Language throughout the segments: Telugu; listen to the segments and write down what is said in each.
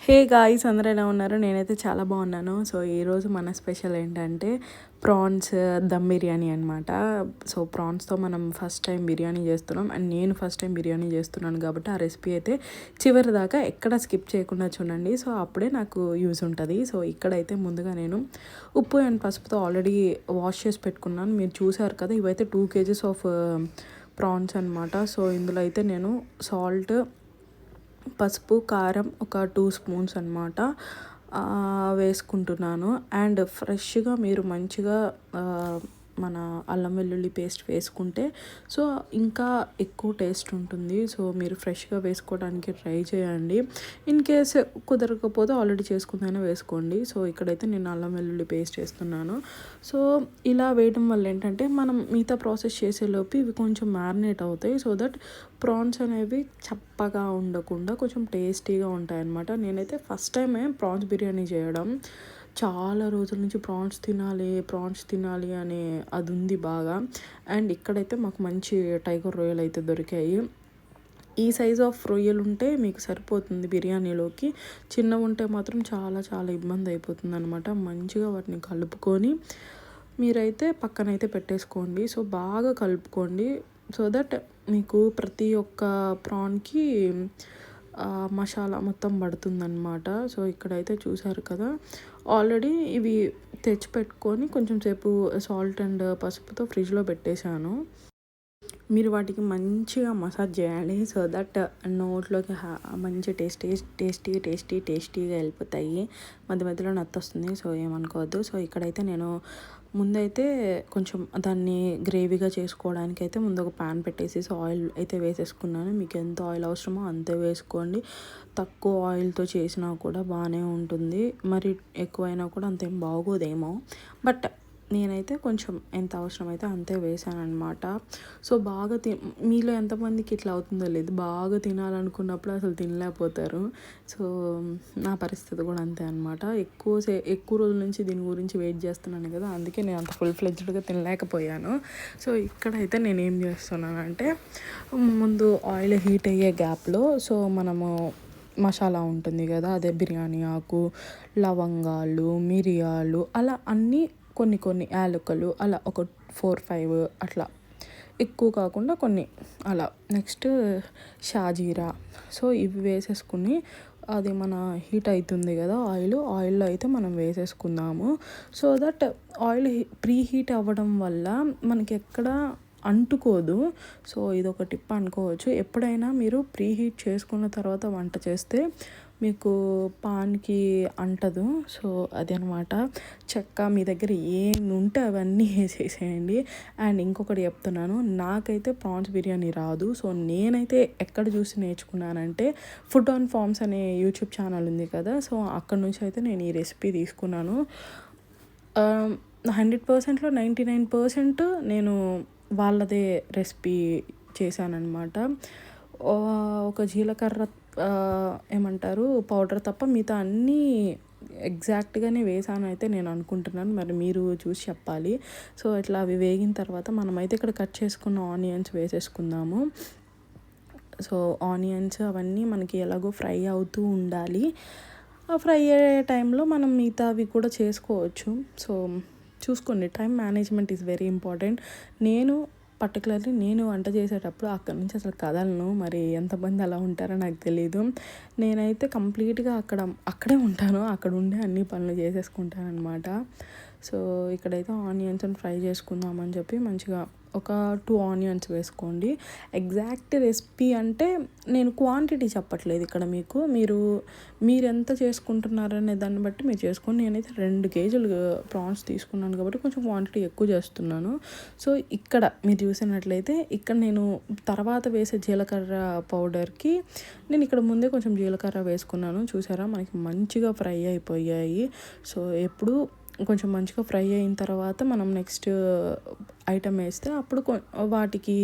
హే గాయ్స్, అందరూ ఎలా ఉన్నారు? నేనైతే చాలా బాగున్నాను. సో ఈరోజు మన స్పెషల్ ఏంటంటే ప్రాన్స్ దమ్ బిర్యానీ అనమాట. సో ప్రాన్స్తో మనం ఫస్ట్ టైం బిర్యానీ చేస్తున్నాం అండ్ నేను ఫస్ట్ టైం బిర్యానీ చేస్తున్నాను కాబట్టి ఆ రెసిపీ అయితే చివరి దాకా ఎక్కడ స్కిప్ చేయకుండా చూడండి. సో అప్పుడే నాకు యూజ్ ఉంటుంది. సో ఇక్కడైతే ముందుగా నేను ఉప్పు అండ్ పసుపుతో ఆల్రెడీ వాష్ చేసి పెట్టుకున్నాను. మీరు చూసారు కదా, ఇవైతే 2 kgs ఆఫ్ ప్రాన్స్ అనమాట. సో ఇందులో అయితే నేను సాల్ట్, పసుపు, కారం ఒక 2 స్పూన్స్ అనమాట వేసుకుంటున్నాను. అండ్ ఫ్రెష్గా మీరు మంచిగా మన అల్లం వెల్లుల్లి పేస్ట్ వేసుకుంటే సో ఇంకా ఎక్కువ టేస్ట్ ఉంటుంది. సో మీరు ఫ్రెష్గా వేసుకోవడానికి ట్రై చేయండి. ఇన్ కేస్ కుదరకపోతే ఆల్రెడీ చేసుకుందైనా వేసుకోండి. సో ఇక్కడైతే నేను అల్లం వెల్లుల్లి పేస్ట్ వేస్తున్నాను. సో ఇలా వేయడం వల్ల ఏంటంటే మనం మిగతా ప్రాసెస్ చేసేలోపు ఇవి కొంచెం మ్యారినేట్ అవుతాయి. సో దట్ ప్రాన్స్ అనేవి చప్పగా ఉండకుండా కొంచెం టేస్టీగా ఉంటాయన్నమాట. నేనైతే ఫస్ట్ టైమే ప్రాన్స్ బిర్యానీ చేయడం. చాలా రోజుల నుంచి ప్రాన్స్ తినాలి అనే అది ఉంది బాగా. అండ్ ఇక్కడైతే మాకు మంచి టైగర్ రొయ్యలు అయితే దొరికాయి. ఈ సైజ్ ఆఫ్ రొయ్యలు ఉంటే మీకు సరిపోతుంది బిర్యానీలోకి. చిన్నవి ఉంటే మాత్రం చాలా చాలా ఇబ్బంది అయిపోతుంది అనమాట. మంచిగా వాటిని కలుపుకొని మీరైతే పక్కనైతే పెట్టేసుకోండి. సో బాగా కలుపుకోండి. సో దట్ మీకు ప్రతి ఒక్క ప్రాన్కి మసాలా మొత్తం పడుతుందన్నమాట. సో ఇక్కడైతే చూసారు కదా, ఆల్రెడీ ఇవి తెచ్చిపెట్టుకొని కొంచెం సేపు సాల్ట్ అండ్ పసుపుతో ఫ్రిడ్జ్లో పెట్టేశాను. మీరు వాటికి మంచిగా మసాజ్ చేయాలి. సో దట్ నోట్లోకి మంచి టేస్టీగా వెళ్ళిపోతాయి. మధ్య మధ్యలో నత్తొస్తుంది, సో ఏమనుకోవద్దు. సో ఇక్కడైతే నేను ముందైతే కొంచెం దాన్ని గ్రేవీగా చేసుకోవడానికి అయితే ముందు ఒక ప్యాన్ పెట్టేసి సో ఆయిల్ అయితే వేసేసుకున్నాను. మీకు ఎంత ఆయిల్ అవసరమో అంతే వేసుకోండి. తక్కువ ఆయిల్తో చేసినా కూడా బాగానే ఉంటుంది. మరి ఎక్కువైనా కూడా అంతేం బాగోదేమో. బట్ నేనైతే కొంచెం ఎంత అవసరమైతే అంతే వేసాను అనమాట. సో బాగా మీలో ఎంతమందికి ఇట్లా అవుతుందో లేదు, బాగా తినాలనుకున్నప్పుడు అసలు తినలేకపోతారు. సో నా పరిస్థితి కూడా అంతే అనమాట. ఎక్కువ రోజుల నుంచి దీని గురించి వెయిట్ చేస్తున్నాను కదా, అందుకే నేను అంత ఫుల్ ఫ్లెడ్జ్డ్గా తినలేకపోయాను. సో ఇక్కడైతే నేను ఏం చేస్తున్నానంటే ముందు ఆయిల్ హీట్ అయ్యే గ్యాప్లో సో మనము మసాలా ఉంటుంది కదా, అదే బిర్యానీ ఆకు, లవంగాలు, మిరియాలు, అలా అన్నీ కొన్ని యాలకులు అలా ఒక 4-5 అట్లా, ఎక్కువ కాకుండా కొన్ని అలా. నెక్స్ట్ షాజీరా. సో ఇవి వేసేసుకుని అది మన హీట్ అవుతుంది కదా ఆయిల్లో అయితే మనం వేసేసుకుందాము. So that oil pre heat అవ్వడం వల్ల మనకి ఎక్కడ అంటుకోదు. సో ఇదొక టిప్ అనుకోవచ్చు. ఎప్పుడైనా మీరు ప్రీ హీట్ చేసుకున్న తర్వాత వంట చేస్తే మీకు పాన్కి అంటదు. సో అది అనమాట. చెక్క మీ దగ్గర ఏమి ఉంటే అవన్నీ వేసేసేయండి. అండ్ ఇంకొకటి చెప్తున్నాను, నాకైతే ప్రాన్స్ బిర్యానీ రాదు. సో నేనైతే ఎక్కడ చూసి నేర్చుకున్నానంటే ఫుడ్ ఆన్ ఫార్మ్స్ అనే యూట్యూబ్ ఛానల్ ఉంది కదా, సో అక్కడ నుంచి అయితే నేను ఈ రెసిపీ తీసుకున్నాను. 100%లో 99% నేను వాళ్ళదే రెసిపీ చేశానన్నమాట. ఒక జీలకర్ర ఏమంటారు పౌడర్ తప్ప మిగతా అన్నీ ఎగ్జాక్ట్గానే వేసాను అయితే నేను అనుకుంటున్నాను. మరి మీరు చూసి చెప్పాలి. సో ఇట్లా అవి వేగిన తర్వాత మనమైతే ఇక్కడ కట్ చేసుకున్న ఆనియన్స్ వేసేసుకుందాము. సో ఆనియన్స్ అవన్నీ మనకి ఎలాగో ఫ్రై అవుతూ ఉండాలి. ఫ్రై అయ్యే టైంలో మనం మిగతావి కూడా చేసుకోవచ్చు. సో చూసుకోండి, time management is very important. Particularly నేను వంట చేసేటప్పుడు అక్కడి నుంచి అసలు కదలను. మరి ఎంతమంది అలా ఉంటారో నాకు తెలీదు. నేనైతే కంప్లీట్గా అక్కడే ఉంటాను. అక్కడ ఉండే అన్ని పనులు చేసేసుకుంటాను అనమాట. సో ఇక్కడైతే ఆనియన్స్ని ఫ్రై చేసుకుందామని చెప్పి మంచిగా ఒక 2 ఆనియన్స్ వేసుకోండి. ఎగ్జాక్ట్ రెసిపీ అంటే నేను క్వాంటిటీ చెప్పట్లేదు ఇక్కడ మీకు. మీరు ఎంత చేసుకుంటున్నారనే దాన్ని బట్టి మీరు చేసుకోండి. నేనైతే 2 kgs ప్రాన్స్ తీసుకున్నాను కాబట్టి కొంచెం క్వాంటిటీ ఎక్కువ చేస్తున్నాను. సో ఇక్కడ మీరు చూసినట్లయితే ఇక్కడ నేను తర్వాత వేసే జీలకర్ర పౌడర్కి నేను ఇక్కడ ముందే కొంచెం జీలకర్ర వేసుకున్నాను. చూసారా, మనకి మంచిగా ఫ్రై అయిపోయాయి. సో ఎప్పుడు కొంచెం మంచిగా ఫ్రై అయిన తర్వాత మనం నెక్స్ట్ ఐటమ్ వేస్తే అప్పుడు వాటికి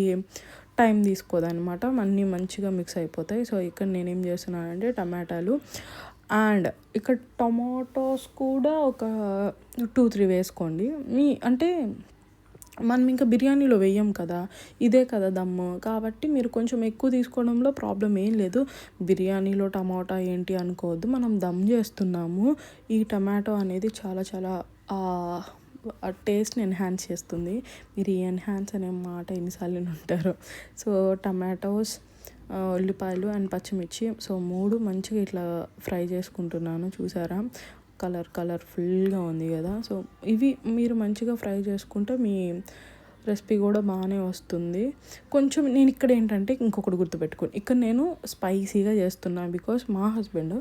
టైం తీసుకోదన్నమాట, అన్నీ మంచిగా మిక్స్ అయిపోతాయి. సో ఇక్కడ నేనేం చేస్తున్నానంటే టమాటాలు అండ్ ఇక్కడ టమాటోస్ కూడా ఒక 2-3 వేసుకోండి. అంటే మనం ఇంకా బిర్యానీలో వేయం కదా, ఇదే కదా దమ్ము. కాబట్టి మీరు కొంచెం ఎక్కువ తీసుకోవడంలో ప్రాబ్లం ఏం లేదు. బిర్యానీలో టమాటా ఏంటి అనుకోవద్దు, మనం దమ్ చేస్తున్నాము. ఈ టమాటో అనేది చాలా చాలా టేస్ట్ని ఎన్హాన్స్ చేస్తుంది. మీరు ఈ ఎన్హాన్స్ అనే మాట ఎన్నిసార్లు వినుంటారో. సో టమాటోస్, ఉల్లిపాయలు అండ్ పచ్చిమిర్చి, సో 3 మంచిగా ఇట్లా ఫ్రై చేసుకుంటున్నాను. చూసారా కలర్ఫుల్గా ఉంది కదా. సో ఇవి మీరు మంచిగా ఫ్రై చేసుకుంటే మీ రెసిపీ కూడా బాగానే వస్తుంది. కొంచెం నేను ఇక్కడ ఏంటంటే ఇంకొకటి గుర్తుపెట్టుకోండి, ఇక్కడ నేను స్పైసీగా చేస్తున్నాను బికాస్ మా హస్బెండ్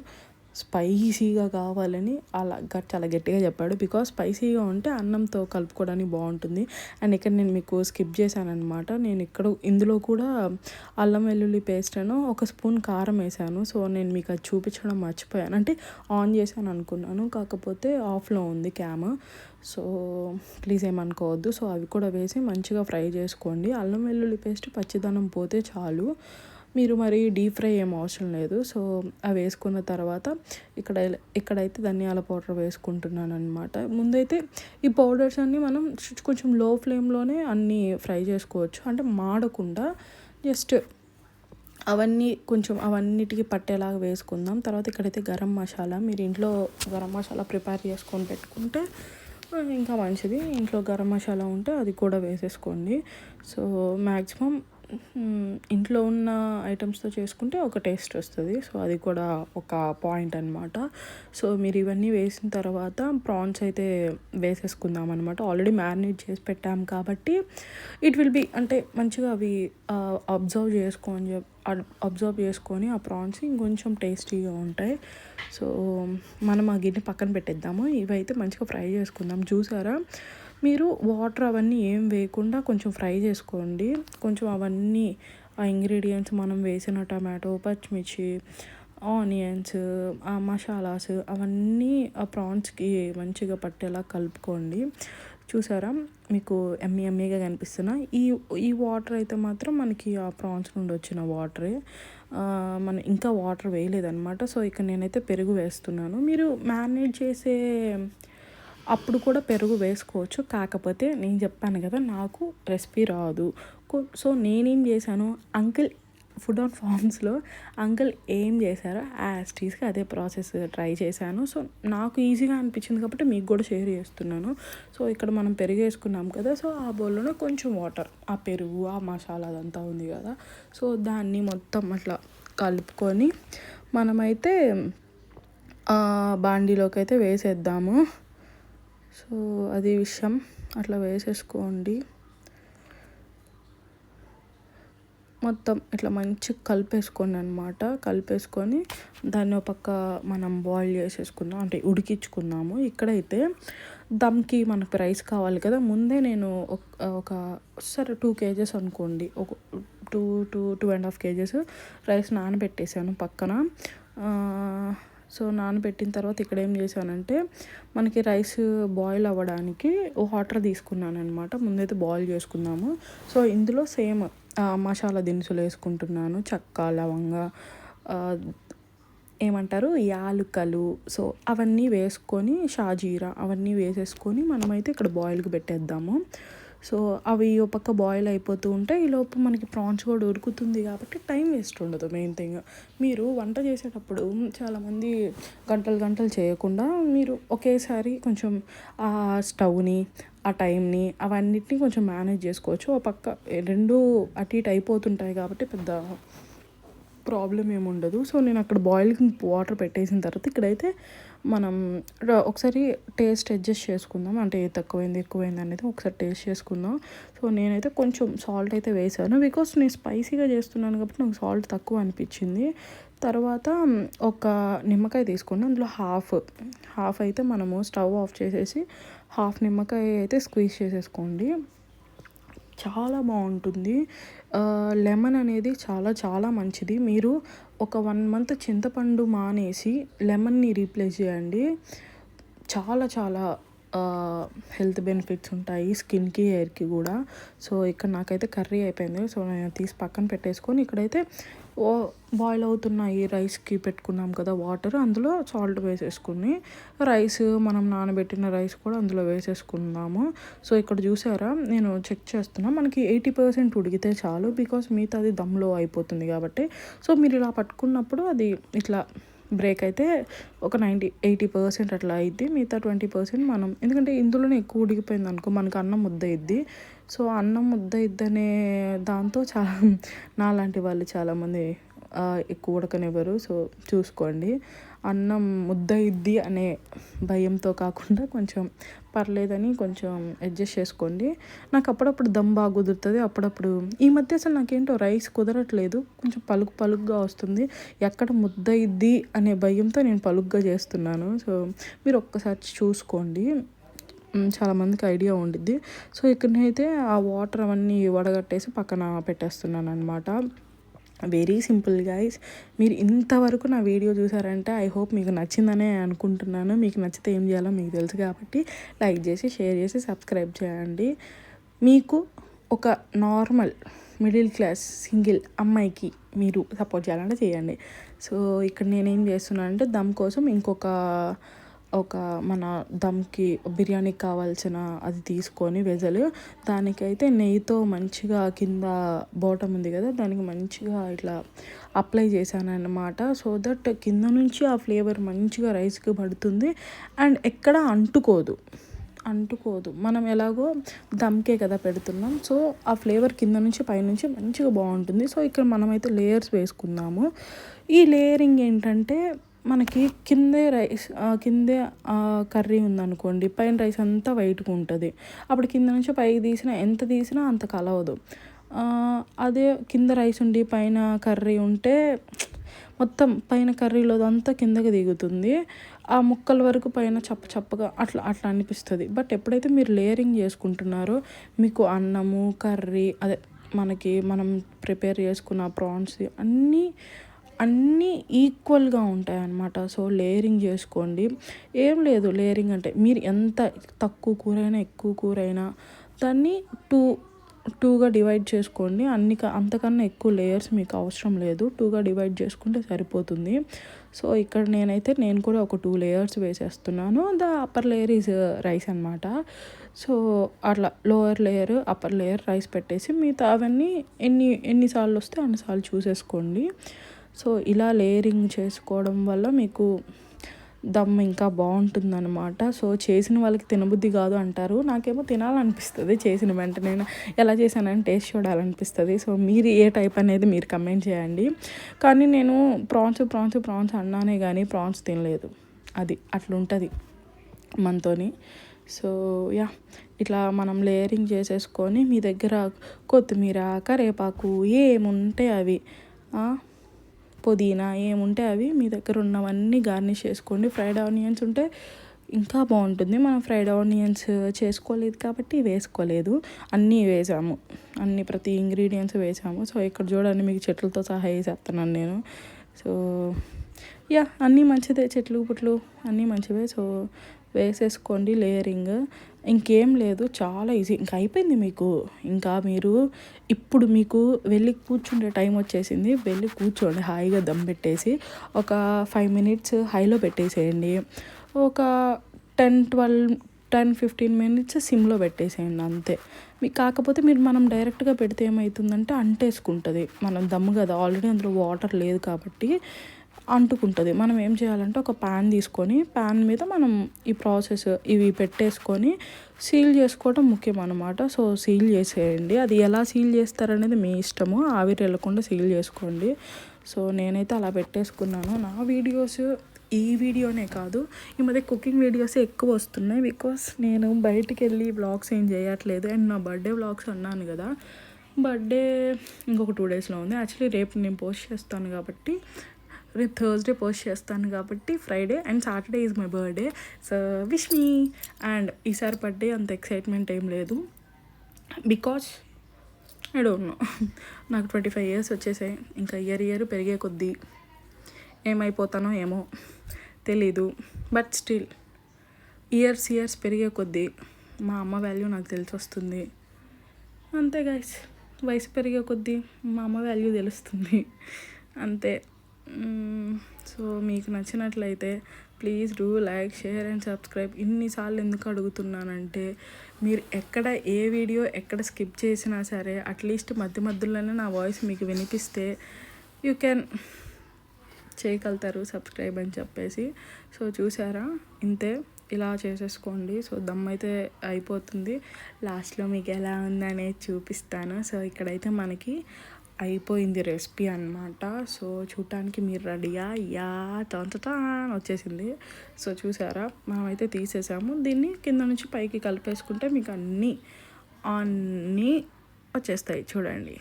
స్పైసీగా కావాలని అలా చాలా గట్టిగా చెప్పాడు. బికాస్ స్పైసీగా ఉంటే అన్నంతో కలుపుకోవడానికి బాగుంటుంది. అండ్ ఇక్కడ నేను మీకు స్కిప్ చేశాను అనమాట. నేను ఇందులో కూడా అల్లం వెల్లుల్లి పేస్ట్ అను 1 స్పూన్ కారం వేసాను. సో నేను మీకు అది చూపించడం మర్చిపోయాను, అంటే ఆన్ చేశాను అనుకున్నాను, కాకపోతే ఆఫ్లో ఉంది క్యామ్. సో ప్లీజ్ ఏమనుకోవద్దు. సో అవి కూడా వేసి మంచిగా ఫ్రై చేసుకోండి. అల్లం వెల్లుల్లి పేస్ట్ పచ్చిదనం పోతే చాలు, మీరు మరి డీప్ ఫ్రై ఏం అవసరం లేదు. సో అవి వేసుకున్న తర్వాత ఇక్కడైతే ధనియాల పౌడర్ వేసుకుంటున్నాను అనమాట. ముందైతే ఈ పౌడర్స్ అన్నీ మనం కొంచెం లో ఫ్లేమ్లోనే అన్నీ ఫ్రై చేసుకోవచ్చు, అంటే మాడకుండా జస్ట్ అవన్నిటికి పట్టేలాగా వేసుకుందాం. తర్వాత ఇక్కడైతే గరం మసాలా, మీరు ఇంట్లో గరం మసాలా ప్రిపేర్ చేసుకొని పెట్టుకుంటే ఇంకా మంచిది. ఇంట్లో గరం మసాలా ఉంటే అది కూడా వేసేసుకోండి. సో మ్యాక్సిమం ఇంట్లో ఉన్న ఐటమ్స్తో చేసుకుంటే ఒక టేస్ట్ వస్తుంది. సో అది కూడా ఒక పాయింట్ అనమాట. సో మీరు ఇవన్నీ వేసిన తర్వాత ప్రాన్స్ అయితే వేసేసుకుందాం అనమాట. ఆల్రెడీ మ్యారినేట్ చేసి పెట్టాం కాబట్టి ఇట్ విల్ బి, అంటే మంచిగా అవి అబ్జర్వ్ చేసుకొని ఆ ప్రాన్స్ ఇంకొంచెం టేస్టీగా ఉంటాయి. సో మనం ఆ గిన్నె పక్కన పెట్టేద్దాము. ఇవైతే మంచిగా ఫ్రై చేసుకుందాం. చూసారా, మీరు వాటర్ అవన్నీ ఏం వేయకుండా కొంచెం ఫ్రై చేసుకోండి. కొంచెం అవన్నీ ఆ ఇంగ్రీడియంట్స్ మనం వేసిన టమాటో, పచ్చిమిర్చి, ఆనియన్స్, ఆ మసాలాస్ అవన్నీ ఆ ప్రాన్స్కి మంచిగా పట్టేలా కలుపుకోండి. చూసారా, మీకు ఎమ్మీగా కనిపిస్తున్నా. ఈ వాటర్ అయితే మాత్రం మనకి ఆ ప్రాన్స్ నుండి వచ్చిన వాటరే, మనం ఇంకా వాటర్ వేయలేదన్నమాట. సో ఇక్కడ నేనైతే పెరుగు వేస్తున్నాను. మీరు మ్యారినేట్ చేసే అప్పుడు కూడా పెరుగు వేసుకోవచ్చు, కాకపోతే నేను చెప్పాను కదా నాకు రెసిపీ రాదు. సో నేనేం చేశాను, అంకుల్ ఫుడ్ ఆన్ ఫార్మ్స్లో అంకుల్ ఏం చేశారో యాస్టీస్గా అదే ప్రాసెస్ ట్రై చేశాను. సో నాకు ఈజీగా అనిపించింది కాబట్టి మీకు కూడా షేర్ చేస్తున్నాను. సో ఇక్కడ మనం పెరుగు వేసుకున్నాం కదా, సో ఆ బౌల్లోనే కొంచెం వాటర్, ఆ పెరుగు ఆ మసాలా అదంతా ఉంది కదా, సో దాన్ని మొత్తం అట్లా కలుపుకొని మనమైతే బాండీలోకి అయితే వేసేద్దాము. సో అది విషయం, అట్లా వేసేసుకోండి. మొత్తం ఇట్లా మంచిగా కలిపేసుకోండి అనమాట. కలిపేసుకొని దాన్ని ఒక పక్క మనం బాయిల్ చేసేసుకుందాం, అంటే ఉడికించుకుందాము. ఇక్కడైతే దమ్కి మనకు రైస్ కావాలి కదా, ముందే నేను ఒక 2 kgs అనుకోండి, ఒక 2.5 kgs రైస్ నానబెట్టేసాను పక్కన. సో నానబెట్టిన తర్వాత ఇక్కడ ఏం చేశానంటే, మనకి రైస్ బాయిల్ అవ్వడానికి వాటర్ తీసుకున్నాను అనమాట. ముందైతే బాయిల్ చేసుకుందాము. సో ఇందులో సేమ్ మసాలా దినుసులు వేసుకుంటున్నాను, చెక్క, లవంగ, ఏమంటారు యాలుకలు, సో అవన్నీ వేసుకొని షాజీరా అవన్నీ వేసేసుకొని మనమైతే ఇక్కడ బాయిల్కి పెట్టేద్దాము. సో అవి ఓ పక్క బాయిల్ అయిపోతూ ఉంటాయి, ఈలోపు మనకి ప్రాన్స్ కూడా ఉడుకుతుంది కాబట్టి టైం వేస్ట్ ఉండదు. మెయిన్ థింగ్, మీరు వంట చేసేటప్పుడు చాలామంది గంటలు చేయకుండా మీరు ఒకేసారి కొంచెం ఆ స్టవ్ని, ఆ టైంని, అవన్నిటిని కొంచెం మేనేజ్ చేసుకోవచ్చు. ఒక పక్క 2 అటు ఇటు అయిపోతుంటాయి కాబట్టి పెద్ద ప్రాబ్లం ఏముండదు. సో నేను అక్కడ బాయిలింగ్ వాటర్ పెట్టేసిన తర్వాత ఇక్కడైతే మనం ఒకసారి టేస్ట్ అడ్జస్ట్ చేసుకుందాం, అంటే తక్కువైంది ఎక్కువైంది అనేది ఒకసారి టేస్ట్ చేసుకుందాం. సో నేనైతే కొంచెం సాల్ట్ అయితే వేసాను, బికాస్ నేను స్పైసీగా చేస్తున్నాను కాబట్టి నాకు సాల్ట్ తక్కువ అనిపించింది. తర్వాత ఒక నిమ్మకాయ తీసుకుని అందులో హాఫ్ అయితే మనము స్టవ్ ఆఫ్ చేసేసి హాఫ్ నిమ్మకాయ అయితే స్క్వీజ్ చేసేసుకోండి, చాలా బాగుంటుంది. లెమన్ అనేది చాలా చాలా మంచిది. మీరు ఒక 1 month చింతపండు మానేసి లెమన్ని రీప్లేస్ చేయండి, చాలా చాలా హెల్త్ బెనిఫిట్స్ ఉంటాయి స్కిన్కి, హెయిర్కి కూడా. సో ఇక్కడ నాకైతే కర్రీ అయిపోయింది. సో నేను తీసి పక్కన పెట్టేసుకొని ఇక్కడైతే ఓ బాయిల్ అవుతున్నాయి రైస్కి పెట్టుకున్నాం కదా వాటర్, అందులో సాల్ట్ వేసేసుకుని రైస్ మనం నానబెట్టిన రైస్ కూడా అందులో వేసేసుకున్నాము. సో ఇక్కడ చూసారా నేను చెక్ చేస్తున్నా, మనకి 80% ఉడికితే చాలు, బికాస్ మిగతాది దమ్లో అయిపోతుంది కాబట్టి. సో మీరు ఇలా పట్టుకున్నప్పుడు అది ఇట్లా బ్రేక్ అయితే ఒక 80% అట్లా అయింది, మిగతా 20% మనం, ఎందుకంటే ఇందులోనే ఎక్కువ ఉడికిపోయింది అనుకో మనకు అన్నం ముద్ద అయింది. సో అన్నం ముద్ద ఇద్దనే దాంతో చాలా నాలాంటి వాళ్ళు చాలామంది ఎక్కువ ఉడకనివ్వరు. సో చూసుకోండి, అన్నం ముద్ద ఇద్ది అనే భయంతో కాకుండా కొంచెం పర్లేదని కొంచెం అడ్జస్ట్ చేసుకోండి. నాకు అప్పుడప్పుడు దమ్ బాగా కుదురుతుంది, అప్పుడప్పుడు ఈ మధ్య అసలు నాకేంటో రైస్ కుదరట్లేదు, కొంచెం పలుకుగా వస్తుంది. ఎక్కడ ముద్ద ఇద్ది అనే భయంతో నేను పలుగ్గా చేస్తున్నాను. సో మీరు ఒక్కసారి చూసుకోండి, చాలామందికి ఐడియా ఉండిద్ది. సో ఇక్కడనైతే ఆ వాటర్ అవన్నీ వడగట్టేసి పక్కన పెట్టేస్తున్నాను అనమాట. Very simple guys. మీరు ఇంతవరకు నా వీడియో చూసారంటే ఐ హోప్ మీకు నచ్చిందనే అనుకుంటున్నాను. మీకు నచ్చితే ఏం చేయాలో మీకు తెలుసు కాబట్టి లైక్ చేసి షేర్ చేసి సబ్స్క్రైబ్ చేయండి. మీకు ఒక నార్మల్ మిడిల్ క్లాస్ సింగిల్ అమ్మాయికి మీరు సపోర్ట్ చేయాలంటే చేయండి. సో ఇక్కడ నేనేం చేస్తున్నాను అంటే దమ్ కోసం ఒక మన దమ్కి బిర్యానీకి కావాల్సిన అది తీసుకొని వెజలు, దానికైతే నెయ్యితో మంచిగా కింద బాటమ్ ఉంది కదా దానికి మంచిగా ఇట్లా అప్లై చేశాను అన్నమాట. సో దట్ కింద నుంచి ఆ ఫ్లేవర్ మంచిగా రైస్కి పడుతుంది అండ్ ఎక్కడ అంటుకోదు. మనం ఎలాగో దమ్కే కదా పెడుతున్నాం, సో ఆ ఫ్లేవర్ కింద నుంచి పైనుంచి మంచిగా బాగుంటుంది. సో ఇక్కడ మనమైతే లేయర్స్ వేసుకుందాము. ఈ లేయరింగ్ ఏంటంటే మనకి కిందే కర్రీ ఉందనుకోండి, పైన రైస్ అంతా వైట్గా ఉంటుంది, అప్పుడు కింద నుంచి పైకి ఎంత తీసినా అంత కలవదు. అదే కింద రైస్ ఉండి పైన కర్రీ ఉంటే మొత్తం పైన కర్రీలో అంతా కిందకి దిగుతుంది, ఆ ముక్కల వరకు పైన చప్పగా అట్లా అనిపిస్తుంది. బట్ ఎప్పుడైతే మీరు లేయరింగ్ చేసుకుంటున్నారో మీకు అన్నము కర్రీ అదే మనం ప్రిపేర్ చేసుకున్న ప్రాన్స్ అన్నీ ఈక్వల్గా ఉంటాయి అన్నమాట. సో లేయరింగ్ చేసుకోండి. ఏం లేదు, లేయరింగ్ అంటే మీరు ఎంత తక్కువ కూర అయినా ఎక్కువ కూర అయినా దాన్ని టూగా డివైడ్ చేసుకోండి. అంతకన్నా ఎక్కువ లేయర్స్ మీకు అవసరం లేదు, 2గా డివైడ్ చేసుకుంటే సరిపోతుంది. సో ఇక్కడ నేను కూడా ఒక 2 లేయర్స్ వేసేస్తున్నాను. The upper layer is rice అనమాట. సో అట్లా lower layer upper layer rice పెట్టేసి మిగతా అవన్నీ ఎన్నిసార్లు వస్తే అన్నిసార్లు చూసేసుకోండి. సో ఇలా లేయరింగ్ చేసుకోవడం వల్ల మీకు దమ్ ఇంకా బాగుంటుందన్నమాట. సో చేసిన వాళ్ళకి తినబుద్ధి కాదు అంటారు, నాకేమో తినాలనిపిస్తుంది చేసిన వెంటనే, ఎలా చేశానని టేస్ట్ చూడాలనిపిస్తుంది. సో మీరు ఏ టైప్ అనేది మీరు కమెంట్ చేయండి. కానీ నేను ప్రాన్స్ అన్నానే కానీ ప్రాన్స్ తినలేదు, అది అట్లుంటుంది మనతోని. సో ఇట్లా మనం లేయరింగ్ చేసేసుకొని మీ దగ్గర కొత్తిమీర కరివేపాకు ఏముంటే అవి పుదీనా ఏముంటే అవి మీ దగ్గర ఉన్నవన్నీ గార్నిష్ చేసుకోండి. ఫ్రైడ్ ఆనియన్స్ ఉంటే ఇంకా బాగుంటుంది. మనం ఫ్రైడ్ ఆనియన్స్ చేసుకోలేదు కాబట్టి వేసుకోలేదు, అన్నీ వేసాము, ప్రతి ఇంగ్రీడియంట్స్ వేసాము. సో ఇక్కడ చూడండి మీకు చెట్లతో సహా వేసేస్తున్నాను నేను. సో అన్నీ మంచిదే, చెట్లు పుట్లు అన్నీ మంచివే. సో వేసేసుకోండి లేయరింగ్, ఇంకేం లేదు, చాలా ఈజీ, ఇంకా అయిపోయింది మీకు. ఇంకా మీరు ఇప్పుడు మీకు వెళ్ళి కూర్చుండే టైం వచ్చేసింది, వెళ్ళి కూర్చోండి హాయిగా దమ్ పెట్టేసి ఒక 5 minutes హైలో పెట్టేసేయండి, ఒక 10-15 minutes సిమ్లో పెట్టేసేయండి అంతే. మీకు కాకపోతే మనం డైరెక్ట్గా పెడితే ఏమవుతుందంటే అంటేసుకుంటుంది, మనం దమ్ము కదా ఆల్రెడీ అందులో వాటర్ లేదు కాబట్టి అంటుకుంటుంది. మనం ఏం చేయాలంటే ఒక ప్యాన్ తీసుకొని ప్యాన్ మీద మనం ఈ ప్రాసెస్ ఇవి పెట్టేసుకొని సీల్ చేసుకోవడం ముఖ్యం అన్నమాట. సో సీల్ చేసేయండి, అది ఎలా సీల్ చేస్తారనేది మీ ఇష్టము, ఆవిరి వెళ్ళకుండా సీల్ చేసుకోండి. సో నేనైతే అలా పెట్టేసుకున్నాను. నా వీడియోస్ ఈ వీడియోనే కాదు, ఈ మధ్య కుకింగ్ వీడియోస్ ఎక్కువ వస్తున్నాయి, బికాస్ నేను బయటికి వెళ్ళి వ్లాగ్స్ ఏం చేయట్లేదు. అండ్ నా బర్త్డే వ్లాగ్స్ అన్నాను కదా, బర్త్డే ఇంకొక 2 daysలో ఉంది. యాక్చువల్లీ రేపు నేను పోస్ట్ చేస్తాను కాబట్టి, రేపు థర్స్డే పోస్ట్ చేస్తాను కాబట్టి Friday and Saturday is my birthday. So wish me. And ఈసారి బర్త్డే అంత ఎక్సైట్మెంట్ ఏం లేదు, బికాస్ ఐ డోంట్ నో, నాకు 25 years వచ్చేసాయి. ఇంకా ఇయర్ పెరిగే కొద్దీ ఏమైపోతానో ఏమో తెలీదు, బట్ స్టిల్ ఇయర్స్ పెరిగే కొద్దీ మా అమ్మ వాల్యూ నాకు తెలిసి వస్తుంది. అంతే గైస్, వయసు పెరిగే కొద్దీ మా అమ్మ వాల్యూ తెలుస్తుంది. అంతే. సో మీకు నచ్చినట్లయితే please do like, share and subscribe. ఇన్నిసార్లు ఎందుకు అడుగుతున్నానంటే, మీరు ఎక్కడ ఏ వీడియో ఎక్కడ స్కిప్ చేసినా సరే అట్లీస్ట్ మధ్య మధ్యలోనే నా వాయిస్ మీకు వినిపిస్తే యూ కెన్ చేయగలుగుతారు సబ్స్క్రైబ్ అని చెప్పేసి. సో చూసారా, ఇంతే, ఇలా చేసేసుకోండి. సో దమ్ అయితే అయిపోతుంది. లాస్ట్లో మీకు ఎలా ఉందనేది చూపిస్తాను. సో ఇక్కడైతే మనకి అయిపోయింది రెసిపీ అనమాట. సో చూడటానికి మీరు రెడీయా? యా టాన్ వచ్చేసింది. సో చూసారా, మనమైతే తీసేసాము. దీన్ని కింద నుంచి పైకి కలిపేసుకుంటే మీకు అన్నీ వచ్చేస్తాయి. చూడండి,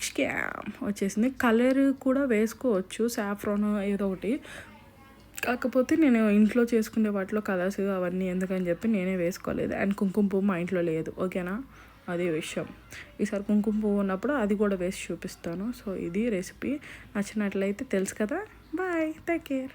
స్కామ్ వచ్చేసింది. కలర్ కూడా వేసుకోవచ్చు, సాఫ్రాన్ ఏదో ఒకటి. కాకపోతే నేను ఇంట్లో చేసుకునే వాటిలో కలర్స్ అవన్నీ ఎందుకని చెప్పి నేనే వేసుకోలేదు. అండ్ కుంకుమ పువ్వు మా ఇంట్లో లేదు, ఓకేనా, అదే విషయం. ఈసారి కుంకుమ పువ్వు ఉన్నప్పుడు అది కూడా వేసి చూపిస్తాను. సో ఇది రెసిపీ. నచ్చినట్లయితే తెలుసు కదా. Bye, take care.